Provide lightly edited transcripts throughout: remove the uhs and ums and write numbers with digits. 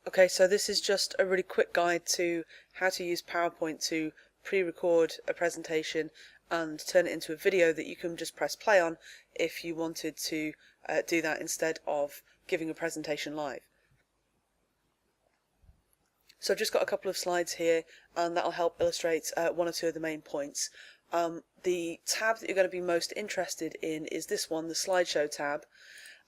Okay, so this is just a really quick guide to how to use PowerPoint to pre-record a presentation and turn it into a video that you can just press play on if you wanted to do that instead of giving a presentation live. So I've just got a couple of slides here and that'll help illustrate one or two of the main points. The tab that you're going to be most interested in is this one, the slideshow tab,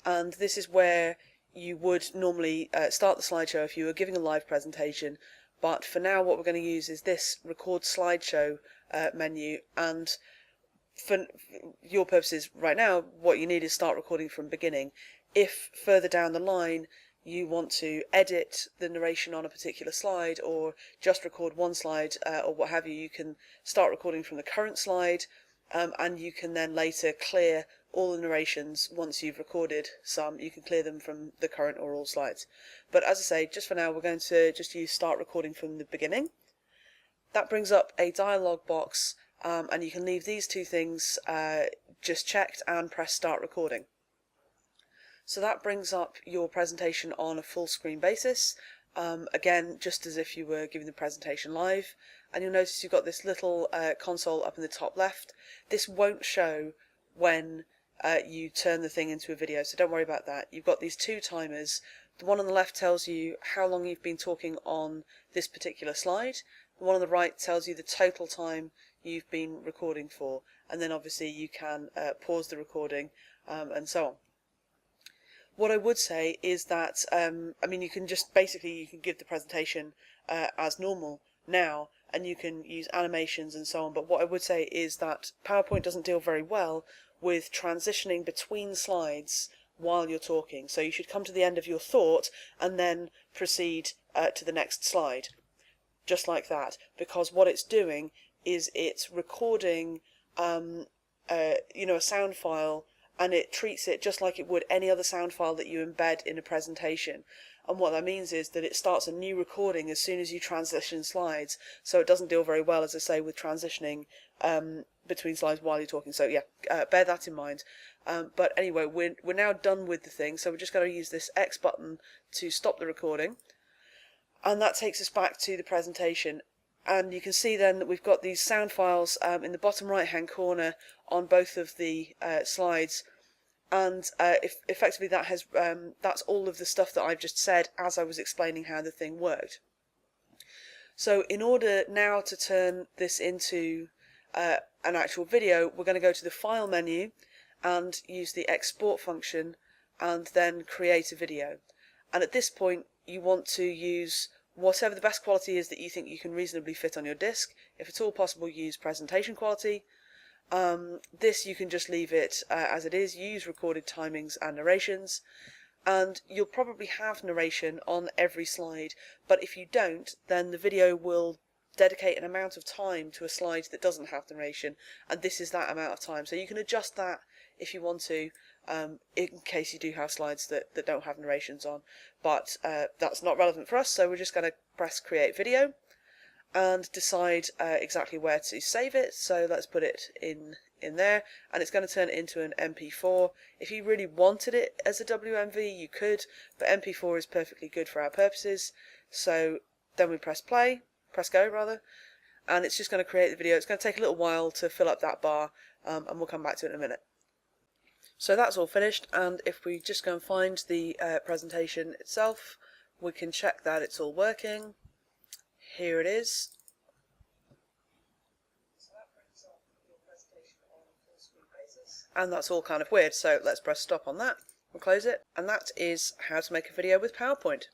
and this is where you would normally start the slideshow if you were giving a live presentation, but for now what we're going to use is this record slideshow menu, and for your purposes right now what you need is start recording from beginning. If further down the line you want to edit the narration on a particular slide or just record one slide or what have you, you can start recording from the current slide, and you can then later clear all the narrations. Once you've recorded some, you can clear them from the current or all slides. But as I say, just for now we're going to just use start recording from the beginning. That brings up a dialog box, and you can leave these two things just checked and press start recording. So that brings up your presentation on a full screen basis, again just as if you were giving the presentation live, and you'll notice you've got this little console up in the top left. This won't show when you turn the thing into a video, so don't worry about that. You've got these two timers. The one on the left tells you how long you've been talking on this particular slide. The one on the right tells you the total time you've been recording for, and then obviously you can pause the recording and so on. What I would say is that, I mean, you can just basically you can give the presentation as normal now, and you can use animations and so on, but what I would say is that PowerPoint doesn't deal very well with transitioning between slides while you're talking. So you should come to the end of your thought and then proceed to the next slide, just like that, because what it's doing is it's recording a sound file, and it treats it just like it would any other sound file that you embed in a presentation. And what that means is that it starts a new recording as soon as you transition slides, so it doesn't deal very well, as I say, with transitioning between slides while you're talking. So yeah, bear that in mind. But anyway, we're now done with the thing, so we're just going to use this X button to stop the recording, and that takes us back to the presentation. And you can see then that we've got these sound files in the bottom right hand corner on both of the slides, and effectively that has that's all of the stuff that I've just said as I was explaining how the thing worked. So in order now to turn this into an actual video, we're going to go to the File menu and use the Export function and then create a video. And at this point you want to use whatever the best quality is that you think you can reasonably fit on your disk. If at all possible, use presentation quality. This you can just leave it as it is. Use recorded timings and narrations, and you'll probably have narration on every slide, but if you don't, then the video will dedicate an amount of time to a slide that doesn't have narration, and this is that amount of time. So you can adjust that if you want to, in case you do have slides that don't have narrations on, but that's not relevant for us, so we're just going to press create video and decide exactly where to save it. So let's put it in there, and it's going to turn it into an MP4. If you really wanted it as a WMV, you could, but MP4 is perfectly good for our purposes. So then we press go rather, and it's just going to create the video. It's going to take a little while to fill up that bar, and we'll come back to it in a minute. So that's all finished, and if we just go and find the presentation itself, we can check that it's all working. Here it is. So that brings up your presentation on a full screen basis. And that's all kind of weird, so let's press stop on that and close it. And that is how to make a video with PowerPoint.